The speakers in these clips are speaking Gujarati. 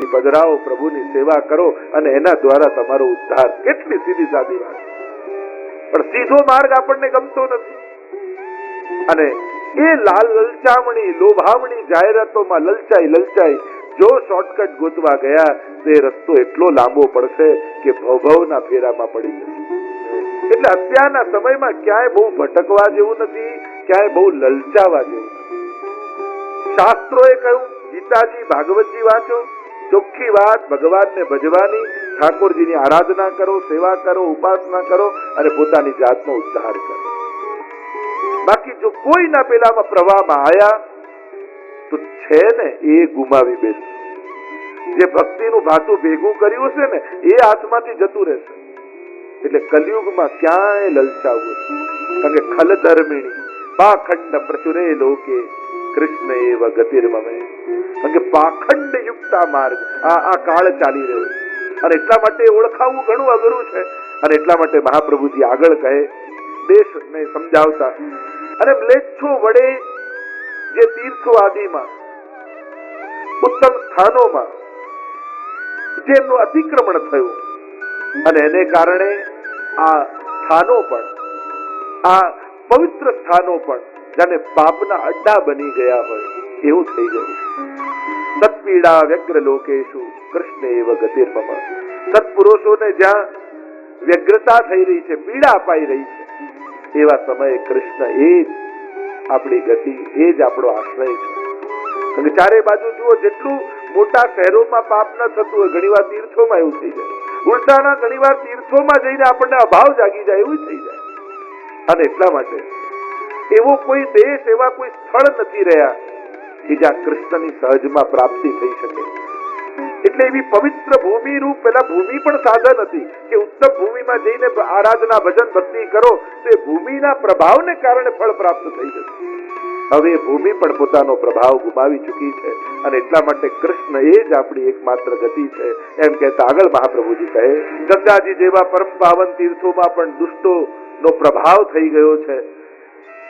પ્રભુજી પધરાવો, પ્રભુની સેવા કરો અને એના દ્વારા તમારો ઉદ્ધાર. કેટલી સીધી સાદી વાત, પણ સીધો માર્ગ આપણને ગમતો નથી. અને એ લલચામણી લોભામણી જાહેરાતોમાં લલચાઈ જો શોર્ટકટ ગોતવા ગયા તો એ રસ્તો એટલો લાંબો પડશે કે ભવભવના ફેરામાં પડી જશે. એટલે અત્યારના સમયમાં ક્યાંય બહુ ભટકવા જેવું નથી, ક્યાંય બહુ લલચાવા જેવું નથી. શાસ્ત્રોએ કહ્યું, ગીતાજી ભાગવતજી વાંચો, ચોખ્ખી વાત ભગવાનને ભજવાની, ઠાકોરજીની આરાધના કરો, સેવા કરો, ઉપાસના કરો અને પોતાની જાતનો ઉદ્ધાર કરો. બાકી જો કોઈના પેલામાં પ્રવાહમાં આયા તો છે ને એ ગુમાવી બેસશે. જે ભક્તિનું ભાતું ભેગું કર્યું છે ને એ હાથમાંથી જતું રહેશે. એટલે કલિયુગમાં ક્યાંય લલચાવવું છે. કારણ કે ખલ ધર્મિણી પાખંડ પ્રચુરે લોકે કૃષ્ણ એવ ગતિર્મમે. કારણ કે પાખંડ યુક્ત માર્ગ આ કાળ ચાલી રહ્યો છે અને એટલા માટે ઓળખાવવું ઘણું અઘરું છે. અને એટલા માટે મહાપ્રભુજી આગળ કહે, દેશને સમજાવતા, અને મ્લેચ્છો વડે જે તીર્થો આદિમાં ઉત્તમ સ્થાનોમાં જેમનું અતિક્રમણ થયું અને એને કારણે આ સ્થાનો પણ, આ પવિત્ર સ્થાનો પણ જાણે પાપના અડ્ડા બની ગયા હોય એવું થઈ ગયું. સત્પીડા વ્યગ્ર લોકેશુ કૃષ્ણ એવ ગતિર્મમ. સત્પુરુષોને જ્યાં વ્યગ્રતા થઈ રહી છે, પીડા અપાઈ રહી છે, એવા સમયે કૃષ્ણ એ જ આપણી ગતિ, એ જ આપણો આશ્રય છે. અને ચારે બાજુ જુઓ, જેટલું મોટા શહેરોમાં પાપ ન થતું હોય ઘણી વાર તીર્થોમાં એવું થઈ જાય. ઉલટાના ઘણી વાર તીર્થોમાં જઈને આપણને અભાવ જાગી જાય એવું થઈ જાય. અને એટલા માટે એવો કોઈ દેશ, એવા કોઈ સ્થળ નથી રહ્યા કે જ્યાં કૃષ્ણની સહજમાં પ્રાપ્તિ થઈ શકે. એટલે એવી પવિત્ર ભૂમિ રૂપ, પેલા ભૂમિ પણ સાધન હતી કે ઉત્તમ ભૂમિમાં જઈને આરાધના ભજન ભક્તિ કરો તો એ ભૂમિના પ્રભાવને કારણે ફળ પ્રાપ્ત થઈ જશે. હવે એ ભૂમિ પણ પોતાનો પ્રભાવ ગુમાવી ચૂકી છે અને એટલા માટે કૃષ્ણ એ જ આપણી એકમાત્ર ગતિ છે. એમ કહેતા આગળ મહાપ્રભુજી કહે, ગંગાજી જેવા પરમ પાવન તીર્થોમાં પણ દુષ્ટોનો પ્રભાવ થઈ ગયો છે,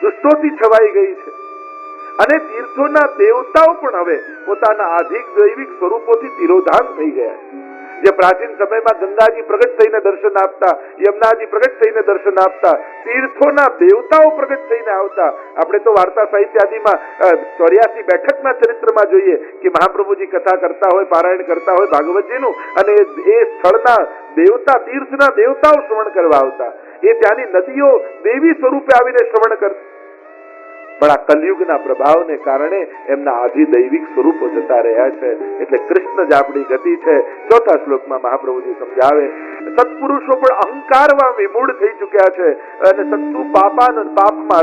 દુષ્ટોથી છવાઈ ગઈ છે. અને તીર્થોના દેવતાઓ પણ હવે પોતાના આધિક દૈવિક સ્વરૂપોથી તિરોધાન થઈ ગયા છે. જે પ્રાચીન સમયમાં ગંગાજી પ્રગટ થઈને દર્શન આપતા, યમુનાજી પ્રગટ થઈને દર્શન આપતા, તીર્થોના દેવતાઓ પ્રગટ થઈને આવતા. આપણે તો વાર્તા સાહિત્ય આદિમાં 84 બેઠકના ચરિત્રમાં જોઈએ કે મહાપ્રભુજી કથા કરતા હોય, પારાયણ કરતા હોય ભાગવતજીનું, અને એ સ્થળના દેવતા, તીર્થના દેવતાઓ શ્રવણ કરવા આવતા. એ ત્યાંની નદીઓ દેવી સ્વરૂપે આવીને શ્રવણ કરતા. પણ આ કલયુગના પ્રભાવને કારણે એમના આદિ દૈવિક સ્વરૂપો જતા રહ્યા છે. એટલે કૃષ્ણ જ આપણી ગતિ છે. ચોથા શ્લોકમાં મહાપ્રભુજી સમજાવે, સત્પુરુષો પણ અહંકારમાં વિમૂઢ થઈ ચુક્યા છે અને સત્તુ પાપમાં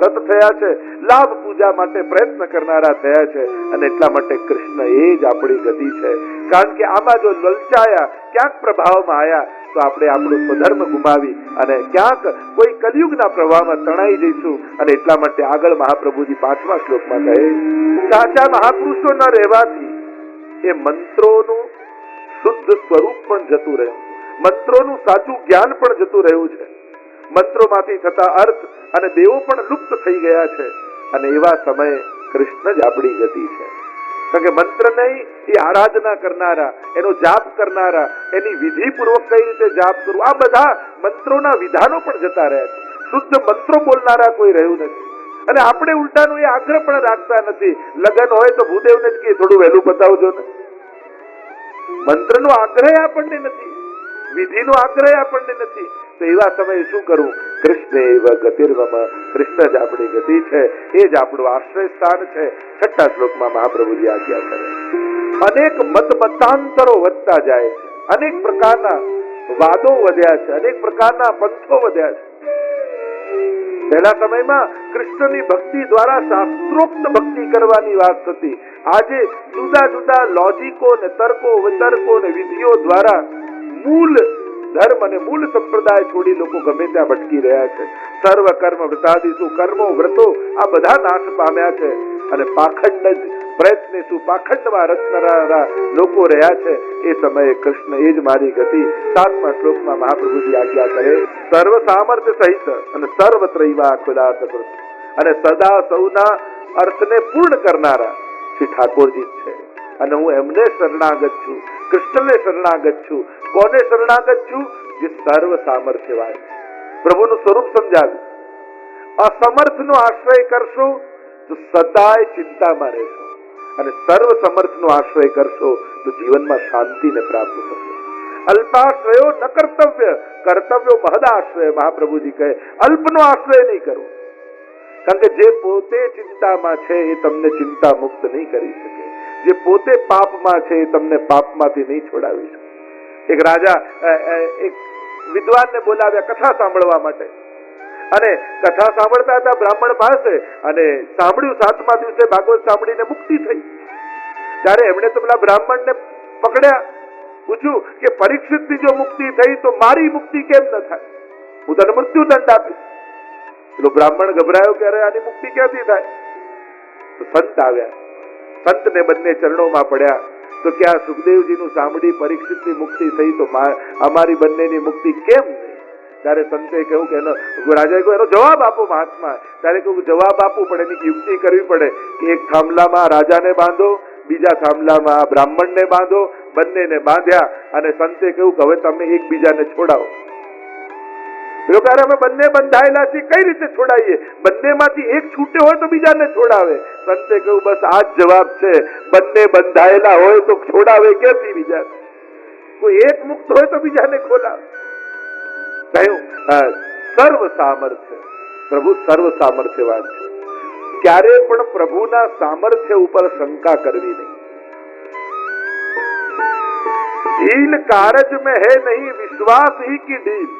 રત થયા છે, લાભ પૂજા માટે પ્રયત્ન કરનારા થયા છે. અને એટલા માટે કૃષ્ણ એ જ આપણી ગતિ છે. કારણ કે આમાં જો લલચાયા, ક્યાંક પ્રભાવમાં આયા તો આપણે આપણું સ્વધર્મ ગુમાવી અને ક્યાંક કોઈ કલયુગના પ્રવાહમાં તણાઈ જઈશું. અને એટલા માટે આગળ મહાપ્રભુજી 5મા શ્લોકમાં કહે, સાચા મહાપુરુષો ન રહેવાથી એ મંત્રોનું શુદ્ધ સ્વરૂપ પણ જતું રહ્યું, મંત્રોનું સાચું જ્ઞાન પણ જતું રહ્યું છે, મંત્રોમાંથી થતા અર્થ અને દેવો પણ લુપ્ત થઈ ગયા છે. અને એવા સમયે કૃષ્ણ જ આપણી ગતિ છે. કારણ કે મંત્ર નહીં, એ આરાધના કરનારા, એનો જાપ કરનારા, એની વિધિપૂર્વક કઈ રીતે જાપ કરવું, આ બધા મંત્રોના વિધાનો પણ જતા રહ્યા છે. શુદ્ધ મંત્રો બોલનારા કોઈ રહ્યું નથી. અને આપણે ઉલટાનું એ આગ્રહ પણ રાખતા નથી. લગ્ન હોય તો ભૂદેવને જ કે થોડું વહેલું બતાવજો ને. મંત્રનો આગ્રહ આપણને નથી, વિધિનો આગ્રહ આપણને નથી. તો એવા સમયે શું કરવું? કૃષ્ણ એવ ગતિર્મમ. કૃષ્ણ જ આપણી ગતિ છે, એ જ આપણું આશ્રય સ્થાન છે. 6થા શ્લોકમાં મહાપ્રભુજી આજ્ઞા કરે, અનેક મતાંતરો વધતા જાય છે, અનેક પ્રકારના વાદો વધ્યા છે, અનેક પ્રકારના પંથો વધ્યા છે. પહેલા સમયમાં કૃષ્ણની ભક્તિ દ્વારા શાસ્ત્રોક્ત ભક્તિ કરવાની વાત થતી. આજે જુદા જુદા લોજિકો ને તર્કો વિતર્કો ને વિધિઓ દ્વારા મૂળ ધર્મ અને મૂળ સંપ્રદાય છોડી લોકો ગમે ત્યાં ભટકી રહ્યા છે. સર્વ કર્મ વ્રતાદિસુ, કર્મો વ્રતો આ બધા નાશ પામ્યા છે. અને પાખંડ જ પ્રયત્નેસુ, પાખંડમાં રચનારા લોકો રહ્યા છે. એ સમયે કૃષ્ણ એ જ મારી ગતિ. 7મા શ્લોકમાં મહાપ્રભુજી આજ્ઞા કરે, સર્વ સામર્થ્ય સહિત અને સર્વત્રૈવા ખુલાસકૃત. અને સદા સૌના અર્થને પૂર્ણ કરનારા શ્રી ઠાકોરજી છે. અને હું એમને શરણાગત છું. કૃષ્ણને શરણાગત છું. કોને શરણાગત છું? જે સર્વ સામર્થ્યવાન. પ્રભુનું સ્વરૂપ સમજાવ્યું. અસમર્થનો આશ્રય કરશો તો સદાય ચિંતામાં રહેશો, અને સર્વ સમર્થનો આશ્રય કરશો તો જીવનમાં શાંતિને પ્રાપ્ત થશે. અલ્પાશ્રયો ન કર્તવ્ય, કર્તવ્યો મહદાશ્રય. મહાપ્રભુજી કહે અલ્પનો આશ્રય નહીં કરવો, કારણ કે જે પોતે ચિંતામાં છે એ તમને ચિંતા મુક્ત નહીં કરી શકે. જે પોતે પાપમાં છે એ તમને પાપમાંથી નહીં છોડાવી શકે. એક રાજા એક વિદ્વાનને બોલાવ્યા કથા સાંભળવા માટે, અને કથા સાંભળતા હતા બ્રાહ્મણ પાસે, અને સાંભળ્યું 7મા દિવસે ભાગવત સાંભળીને મુક્તિ થઈ. ત્યારે એમણે તો પેલા બ્રાહ્મણને પકડ્યા, પૂછ્યું કે પરીક્ષિતની જો મુક્તિ થઈ તો મારી મુક્તિ કેમ ન થાય? હું તને મૃત્યુદંડ આપીશ. પેલો બ્રાહ્મણ ગભરાયો કે અરે આની મુક્તિ ક્યાંથી થાય? તો સંત આવ્યા, સંતને બંને ચરણોમાં પડ્યા. તો કે આ સુખદેવજીનું સાંભળી પરીક્ષિતની મુક્તિ થઈ તો અમારી બંનેની મુક્તિ કેમ નહીં? ત્યારે સંતે કહ્યું કે રાજાએ કહ્યું એનો જવાબ આપો મહાત્મા. ત્યારે કહ્યું જવાબ આપવું પડે, એની યુક્તિ કરવી પડે કે એક થાંભલામાં રાજાને બાંધો, બીજા થાંભલામાં બ્રાહ્મણને બાંધો, બંનેને બાંધ્યા, અને સંતે કહ્યું કે હવે તમે એકબીજાને છોડાવો. અમે બંને બંધાયેલા છીએ, કઈ રીતે છોડાવીએ? બંનેમાંથી એક છૂટે હોય તો બીજાને છોડાવે. સંતે કહ્યું બસ આ જ જવાબ છે, બંને બંધાયેલા હોય તો છોડાવે ક્યાંથી બીજાને? કોઈ એક મુક્ત હોય તો બીજાને ખોલાવે. કહ્યું સર્વ સામર્થ્ય, પ્રભુ સર્વ સામર્થ્યવાન છે. ક્યારે પણ પ્રભુના સામર્થ્ય ઉપર શંકા કરવી નહીં. ઢીલ કારજ में है नहीं विश्वास ही की ढील.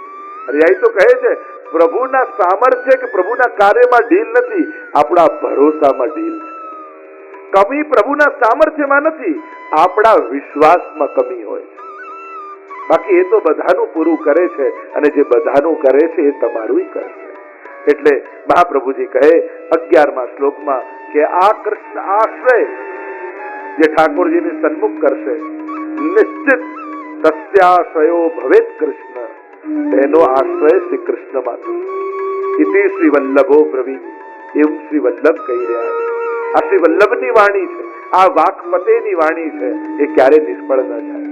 અરે તો કહે છે પ્રભુના સામર્થ્ય કે પ્રભુના કાર્યમાં ઢીલ નથી, આપણા ભરોસામાં ઢીલ છે. કમી પ્રભુના સામર્થ્યમાં નથી, આપણા વિશ્વાસમાં કમી હોય છે. બાકી એ તો બધાનું પૂરું કરે છે, અને જે બધાનું કરે છે એ તમારું કરશે. એટલે મહાપ્રભુજી કહે 11મા શ્લોકમાં કે આ કૃષ્ણ આશ્રય જે ઠાકોરજીની સન્મુખ કરશે, નિશ્ચિત તસ્યાશ્રયો ભવેત કૃષ્ણ, તેનો આશ્રય શ્રી કૃષ્ણમાં થશે. ઇતિ શ્રી વલ્લભો બ્રવીત. એવું શ્રી વલ્લભ કહી રહ્યા છે. આ શ્રી વલ્લભની વાણી છે, આ વાકપતેની વાણી છે, એ ક્યારે નિષ્ફળ ન જાય.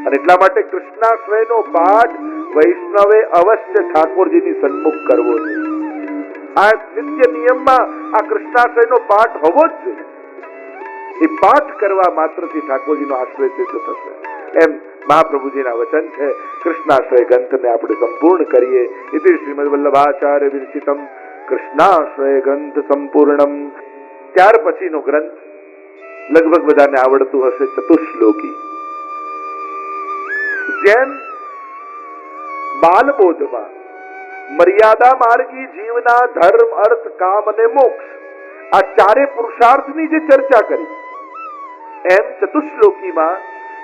અને એટલા માટે કૃષ્ણાશ્રયનો પાઠ વૈષ્ણવે અવશ્ય ઠાકોરજીની સન્મુખ કરવો જોઈએ. આ નિત્ય નિયમમાં આ કૃષ્ણાશ્રયનો પાઠ હોવો જ જોઈએ. એ પાઠ કરવા માત્રથી ઠાકોરજીનો આશ્રય સિદ્ધ થશે. એમ મહાપ્રભુજીના વચન છે. કૃષ્ણાશ્રય ગ્રંથને આપણે સંપૂર્ણ કરીએ. ઇતિ શ્રીમદ વલ્લભાચાર્ય વિરચિતમ કૃષ્ણાશ્રય ગ્રંથ સંપૂર્ણમ. ત્યાર પછીનો ગ્રંથ લગભગ બધાને આવડતું હશે, ચતુશ્લોકી. જેમ બાલબોધમાં મર્યાદા માર્ગી જીવના ધર્મ, અર્થ, કામ અને મોક્ષ આ ચારે પુરુષાર્થની જે ચર્ચા કરી, એમ ચતુશ્લોકીમાં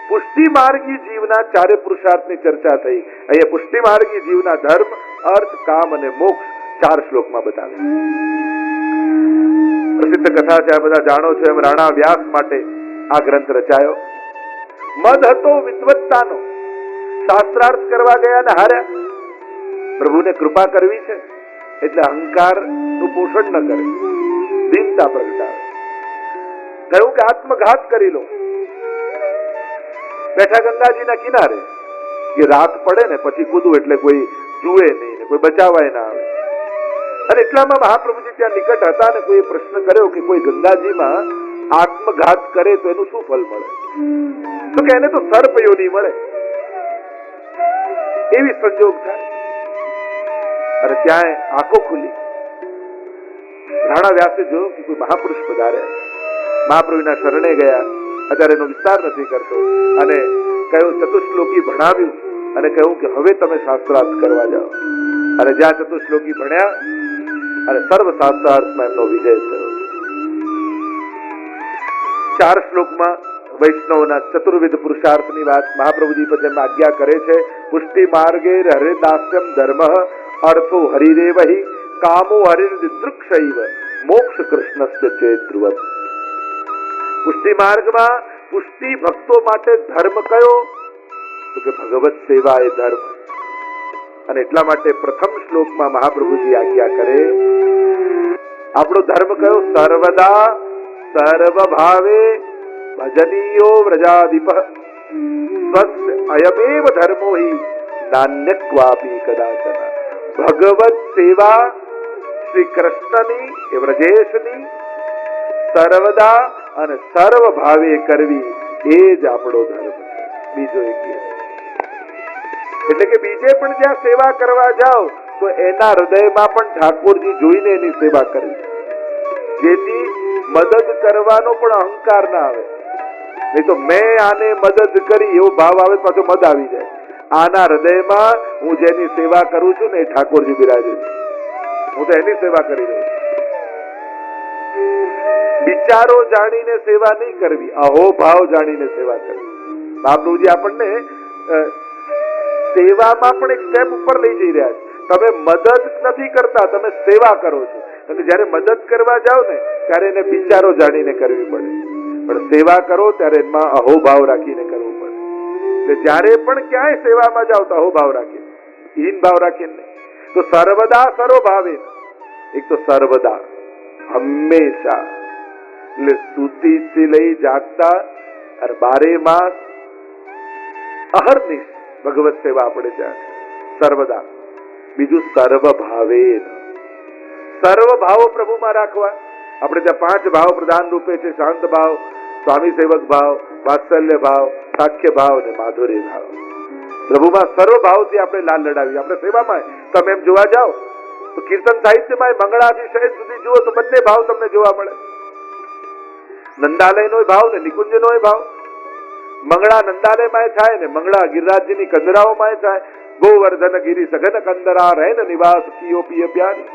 પુષ્ટિ માર્ગી જીવના ચારે પુરુષાર્થની ચર્ચા થઈ. અહીંયા પુષ્ટિ માર્ગી જીવના ધર્મ, અર્થ, કામ અને મોક્ષ 4 શ્લોકમાં બતાવે. પ્રસિદ્ધ કથા છે, આ બધા જાણો છો. એમ રાણા વ્યાસ માટે આ ગ્રંથ રચાયો. મદ હતો વિદ્વત્તાનો, શાસ્ત્રાર્થ કરવા ગયા ને હાર્યા. પ્રભુને કૃપા કરવી છે એટલે અહંકાર નું પોષણ ન કરે, દીનતા પ્રગટાવે. કહ્યું કે આત્મઘાત કરી લો. બેઠા ગંગાજીના કિનારે, કે રાત પડે ને પછી કૂદવું એટલે કોઈ જુએ નહીં ને કોઈ બચાવાય ના આવે. અને એટલામાં મહાપ્રભુજી ત્યાં નિકટ હતા ને કોઈ પ્રશ્ન કર્યો કે કોઈ ગંગાજીમાં આત્મઘાત કરે તો એનું શું ફળ મળે? તો કે એને તો સર્પ યોની મળે. એવી સંજોગ થાય. અને ત્યાં આંખો ખુલી. રાણા વ્યાસે જોયું કે કોઈ મહાપુરુષ પધારે, મહાપ્રભુના શરણે ગયા. અત્યારે એનો વિસ્તાર નથી કરતો. અને કહ્યું ચતુશ્લોકી ભણાવ્યું, અને કહ્યું કે હવે તમે શાસ્ત્રાર્થ કરવા જાઓ. અને જ્યાં ચતુશ્લોકી ભણ્યા અને સર્વ શાસ્ત્રાર્થમાં એમનો વિજય થયો. 4 શ્લોકમાં વૈષ્ણવના ચતુર્વિધ પુરુષાર્થની વાત મહાપ્રભુજી પછી એમ આજ્ઞા કરે છે. પુષ્ટિ માર્ગે હરિદાસ્યમ ધર્મ, અર્થો હરિરેવહિ, કામો હરિર્દૃક્ષૈવ, મોક્ષ કૃષ્ણસ્ય ચેત ધ્રુવમ. પુષ્ટિ માર્ગમાં પુષ્ટિ ભક્તો માટે ધર્મ કયો? તો કે ભગવત સેવા એ ધર્મ. અને એટલા માટે પ્રથમ શ્લોકમાં મહાપ્રભુજી આજ્ઞા કરે, આપણો ધર્મ કયો? સર્વદા સર્વ ભાવે ભજનીયો વ્રજાધિપ. સ્વસ્ય અયમેવ ધર્મો હિ નાન્ય ક્વાપી કદાચન. ભગવત સેવા શ્રી કૃષ્ણની એ વ્રજેશની સર્વદા અને સર્વ ભાવે કરવી એ જ આપણો ધર્મ છે, બીજો એક એ. એટલે કે બીજે પણ જ્યાં સેવા કરવા જાઓ તો એના હૃદયમાં પણ ઠાકોરજી જોઈને એની સેવા કરવી, જેથી મદદ કરવાનો પણ અહંકાર ના આવે. નહીં તો મેં આને મદદ કરી એવો ભાવ આવે પાછો મદ આવી જાય. આના હૃદયમાં હું જેની સેવા કરું છું ને એ ઠાકોરજી બિરાજે છે, હું તો એની સેવા કરી રહ્યો છું. વિચારો જાણીને સેવા નહીં કરવી, અહોભાવ જાણીને સેવા કરવી. મહાપ્રભુજી આપણને સેવામાં પણ એક સ્ટેપ ઉપર લઈ જઈ રહ્યા છે. તમે મદદ નથી કરતા, તમે સેવા કરો છો. અને જયારે મદદ કરવા જાઓ ને ત્યારે એને વિચારો જાણીને કરવી પડે, પણ સેવા કરો ત્યારે એમાં અહોભાવ રાખીને કરવું પડે. એટલે જયારે પણ ક્યાંય સેવામાં જાઓ તો અહોભાવ રાખીને, હીન ભાવ રાખીને. તો સર્વદા સર્વભાવે, એક તો સર્વદા હંમેશા, એટલે સુતી થી લઈ જાગતા અને 12 માસ અહર્નિશ ભગવત સેવા આપણે ત્યાં સર્વદા. બીજું સર્વભાવે, સર્વ ભાવો પ્રભુમાં રાખવા. આપણે ત્યાં 5 ભાવ પ્રધાન રૂપે છે: શાંત ભાવ, સ્વામી સેવક ભાવ, વાત્સલ્ય ભાવ, સાખ્ય ભાવ અને માધુર્ય ભાવ. પ્રભુમાં સર્વ ભાવથી આપણે લાલ લડાવી. આપણે સેવામાં તમે એમ જોવા જાઓ તો કીર્તન સાહિત્યમાં મંગળાથી શહેર સુધી જુઓ તો બંને ભાવ તમને જોવા મળે. નંદાલયનો ભાવ ને નિકુંજનો ભાવ. મંગળા નંદાલયમાં થાય ને મંગળા ગિરિરાજજીની કંદરાઓમાં થાય. ગોવર્ધન ગિરી સઘન કંદરા રહેન નિવાસ કિયો પિય પ્યારી.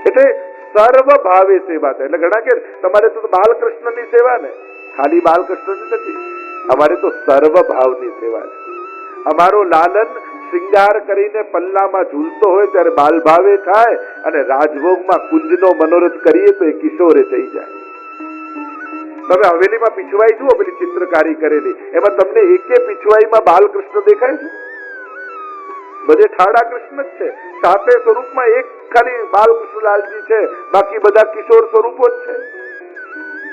એટલે સર્વ ભાવે સેવા થાય. એટલે ઘણા કે તમારે તો બાલકૃષ્ણની સેવા ને, ખાલી બાલકૃષ્ણની નથી, અમારે તો સર્વ ભાવની સેવા છે. અમારો લાલન શૃંગાર કરીને પલ્લામાં ઝૂલતો હોય ત્યારે બાલ ભાવે થાય, અને રાજભોગમાં કુંજનો મનોરથ કરીએ તો એ કિશોરે થઈ જાય. તમે હવેલીમાં પીછવાઈ જુઓ, પેલી ચિત્રકારી કરેલી, એમાં તમને એકે પીછવાઈમાં બાલકૃષ્ણ દેખાય છે? બધે ઠાડા કૃષ્ણ જ છે. 7 સ્વરૂપમાં એક ખાલી બાલકૃષ્ણલાલજી છે, બાકી બધા કિશોર સ્વરૂપો જ છે.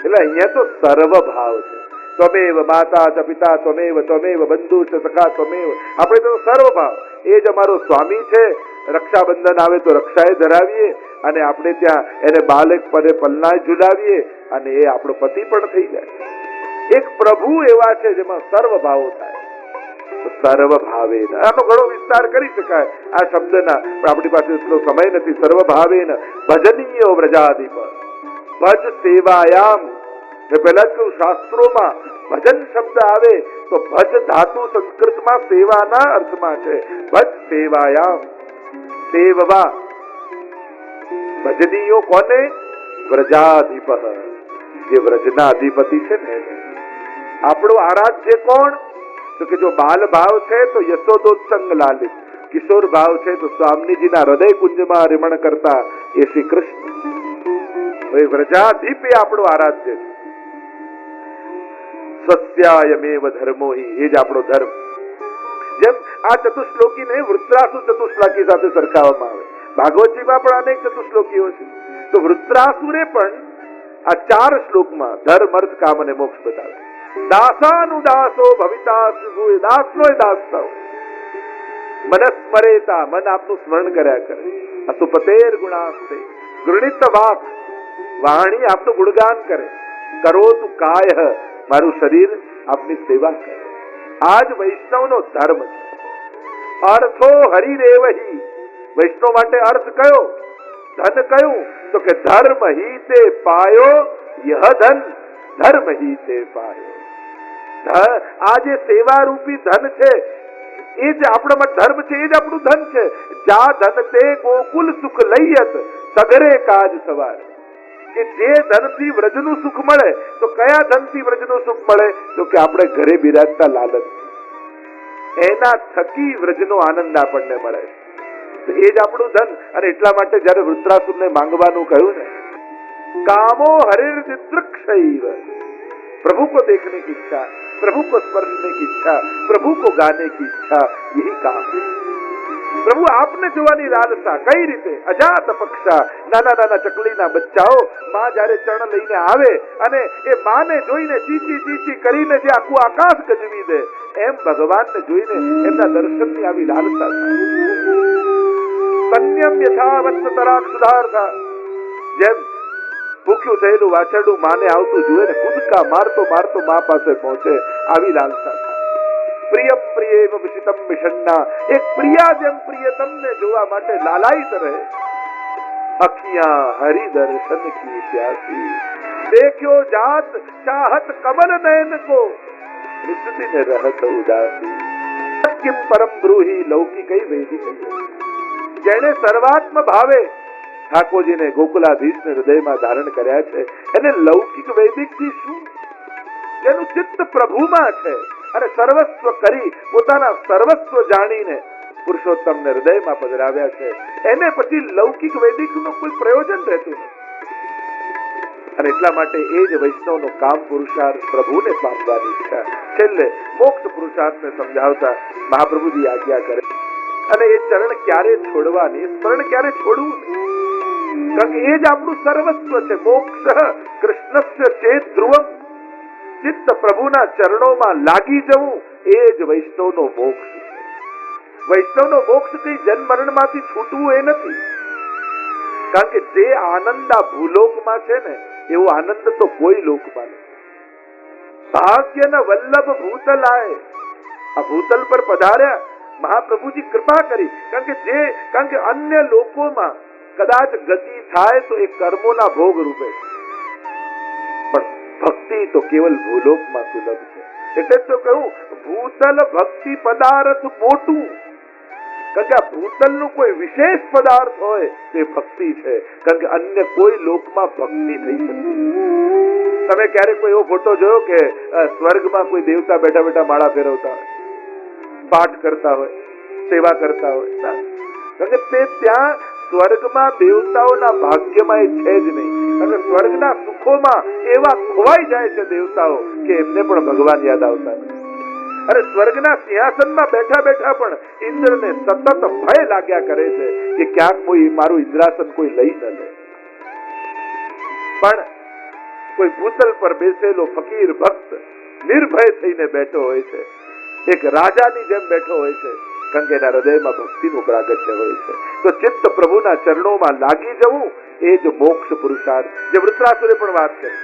એટલે અહીંયા તો સર્વ ભાવ છે. ત્વમેવ માતા ચ પિતા ત્વમેવ, ત્વમેવ બંધુ ચ સખા ત્વમેવ. આપણે તો સર્વ ભાવ. એ જ અમારો સ્વામી છે. રક્ષાબંધન આવે તો રક્ષાએ ધરાવીએ, અને આપણે ત્યાં એને બાલક પદે પલ્લાય ઝુલાવીએ, અને એ આપણો પતિ પણ થઈ જાય. એક પ્રભુ એવા છે જેમાં સર્વ ભાવો થાય. સર્વ ભાવે, આનો ઘણો વિસ્તાર કરી શકાય આ શબ્દના, પણ આપણી પાસે એટલો સમય નથી. સર્વ ભાવેન ભજનીય વ્રજાધિપ ભજ સેવાયામ. મેં પહેલા જ કહ્યું, શાસ્ત્રોમાં ભજન શબ્દ આવે તો ભજ ધાતુ સંસ્કૃતમાં સેવાના અર્થમાં છે. ભજ સેવાયામ, સેવવા. ભજનીયો કોને? વ્રજાધિપ, જે વ્રજના અધિપતિ છે ને. આપણો આરાધ્ય કોણ? તો કે જો બાલ ભાવ છે તો યશોદોત્સંગ લાલિત, કિશોર ભાવ છે તો સ્વામીજીના હૃદય કુંજમાં રમણ કરતા એ શ્રી કૃષ્ણ. વ્રજાધિપ એ આપણો આરાધ્ય છે. સત્યાયમેવ ધર્મો હિ, એ જ આપણો ધર્મ. જેમ આ ચતુશ્લોકીને વૃત્રાસુ ચતુશ્લોકી સાથે સરખાવવામાં આવે. ભાગવતજીમાં પણ અનેક ચતુશ્લોકીઓ છે. તો વૃત્રાસુરે પણ આ 4 શ્લોકમાં ધર્મ, અર્થ, કામ અને મોક્ષ બતાવે. દાસાનુદાસો ભવિતા, દાસનો દાસ થાવ. મનસ્મરેતા, મન આપનું સ્મરણ કર્યા કરે. અસુપતેર ગુણાસ્તે ગૃણિત વાક, વાણી આપનું ગુણગાન કરે. કરો તું કાય, મારું શરીર આપની સેવા કરે. આ જ વૈષ્ણવનો ધર્મ છે. અર્થો હરિરેવહી, વૈષ્ણવ માટે અર્થ કયો? ધન કયું? તો કે ધર્મ હી તે પાયો, યહ ધન ધર્મ હી તે પાયો. આ જે સેવા રૂપી ધન છે એ જ આપણામાં ધર્મ છે, એ જ આપણું ધન છે. જા ધન તે ગોકુલ સુખ લઈયત સગરે કાજ સવાર. કે જે ધનથી વ્રજનું સુખ મળે, તો કયા ધનથી વ્રજનું સુખ મળે? તો કે આપણે ઘરે બિરાજતા લાલન, એના થકી વ્રજનો આનંદ આપણને મળે. તો એ જ આપણું ધન. અને એટલા માટે જયારે વૃત્રાસુરને માંગવાનું કહ્યું ને, કામો હરિર્દિદૃક્ષૈવ, प्रभु को देखने की इच्छा, प्रभु को स्पर्शने की इच्छा, प्रभु को गाने की इच्छा, यही काम है. પ્રભુ આપને જોવાની લાલસા. કઈ રીતે? અજાત પક્ષા, નાના નાના ચકલીના બચ્ચાઓ માં જયારે ચરણ લઈને આવે અને એ માને જોઈને ચીચી ચીચી કરીને જે આખું આકાશ ગજવી દે, એમ ભગવાનને જોઈને એમના દર્શનની આવી લાલસા થાય. કન્યમ યથાવત્સ તરાક્ષુધાર્થા, જેમ ભૂખ્યું થયેલું વાછરડું માને આવતું જુએ ને કૂદકા મારતો મારતો મા પાસે પહોંચે, આવી લાલસા થાય. પ્રિયમ પ્રિયેવ વિશિતમ મિષન્ના, એક પ્રિયા જેમ પ્રિયતમને જોવા માટે લાલાયિત રહે. અખિયા હરિ દર્શન કી પ્યાસી, દેખ્યો જાત ચાહત કમલ નયન કો, નિસ્તિન રહત ઉદાસી. કિમ પરમ બ્રૂહી લૌકિકૈ વૈદિકૈ, જેને સર્વાત્મ ભાવે ઠાકોરજીને ગોકુલાધીશને હૃદયમાં ધારણ કર્યા છે, એને લૌકિક વૈદિક થી શું? જેનું ચિત્ત પ્રભુમાં છે અને સર્વસ્વ કરી પોતાના સર્વસ્વ જાણીને પુરુષોત્તમને હૃદયમાં પધરાવ્યા છે, એને પછી લૌકિક વૈદિકનું કોઈ પ્રયોજન રહેતું નથી. અને એટલા માટે એ જ વૈષ્ણવનો કામ પુરુષાર્થ પ્રભુને પામવાની ઈચ્છા. છેલ્લે મોક્ષ પુરુષાર્થને સમજાવતા મહાપ્રભુજી આજ્ઞા કરે, અને એ ચરણ ક્યારે છોડવાની, સ્મરણ ક્યારે છોડવું નહીં, કારણ કે એ જ આપણું સર્વસ્વ છે. મોક્ષ કૃષ્ણસ્ય ચેત ધ્રુવમ, ચિત્ત પ્રભુના ચરણોમાં લાગી જવું એ જ વૈષ્ણવનો મોક્ષ છે. વૈષ્ણવનો મોક્ષ કઈ જન્મ મરણમાંથી છૂટવું એ નથી, કારણ કે જે આનંદ આ ભૂલોકમાં છે ને એવો આનંદ તો કોઈ લોકમાં નથી. ભાગ્યના વલ્લભ ભૂતલાય, આ ભૂતલ પર પધાર્યા, મહાપ્રભુજી કૃપા કરી, કારણ કે અન્ય લોકોમાં કદાચ ગતિ થાય તો એ કર્મોના ભોગ રૂપે, પણ ભક્તિ તો કેવલ ભૂલોકમાં સુલભ છે. એટલે તો કહ્યું ભૂતલ ભક્તિ પદાર્થ મોટું, કારણ કે આ ભૂતલનું કોઈ વિશેષ પદાર્થ હોય તે ભક્તિ છે, કારણ કે અન્ય કોઈ લોકમાં ભક્તિ થઈ શકતી. તમે ક્યારેક કોઈ એવો ફોટો જોયો કે સ્વર્ગમાં કોઈ દેવતા બેઠા બેઠા માળા ફેરવતા હોય, પાઠ કરતા હોય, સેવા કરતા હોય? કારણ કે તે ત્યાં સ્વર્ગમાં દેવતાઓના ભાગ્યમાં એ છે જ નહીં. કારણ કે સ્વર્ગના સુખોમાં એવા ખોવાઈ જાય છે દેવતાઓ કે એમને પણ ભગવાન યાદ આવતા નથી. અરે સ્વર્ગના સિંહાસનમાં બેઠા બેઠા પણ ઇન્દ્રને સતત ભય લાગ્યા કરે છે કે ક્યાંક કોઈ મારું ઇન્દ્રાસન કોઈ લઈ ન લે. પણ કોઈ ભૂતલ પર બેસેલો ફકીર ભક્ત નિર્ભય થઈને બેઠો હોય છે, એક રાજાની જેમ બેઠો હોય છે, કારણ કે એના હૃદયમાં ભક્તિનું પ્રાગટ્ય હોય છે. તો ચિત્ત પ્રભુના ચરણોમાં લાગી જવું એ જ મોક્ષ પુરુષાર્થ, જે વૃત્રાસુરે પણ વાત કરી.